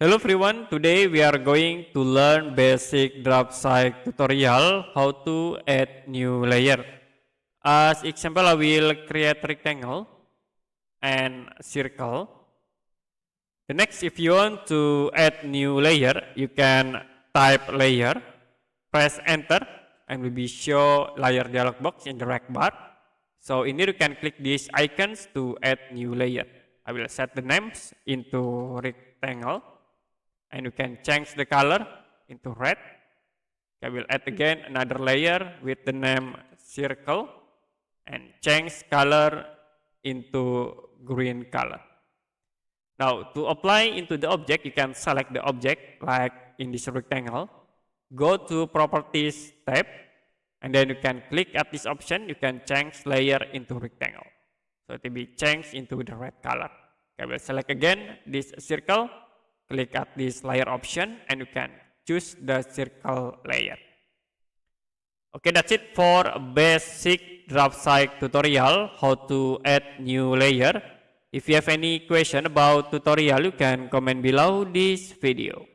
Hello everyone, today we are going to learn basic Draftsight tutorial how to add new layer. As example, I will create rectangle and circle. The next, if you want to add new layer, you can type layer, press enter, and will be show layer dialog box in the right bar. So in here you can click these icons to add new layer. I will set the names into rectangle. And you can change the color into red. I will add again another layer with the name circle and change color into green color. Now to apply into the object, you can select the object like in this rectangle. Go to properties tab and then you can click at this option. You can change layer into rectangle. So it will be changed into the red color. I will select again this circle. Click at this layer option and you can choose the circle layer. Okay, that's it for basic Draftsight tutorial how to add new layer. If you have any question about tutorial, you can comment below this video.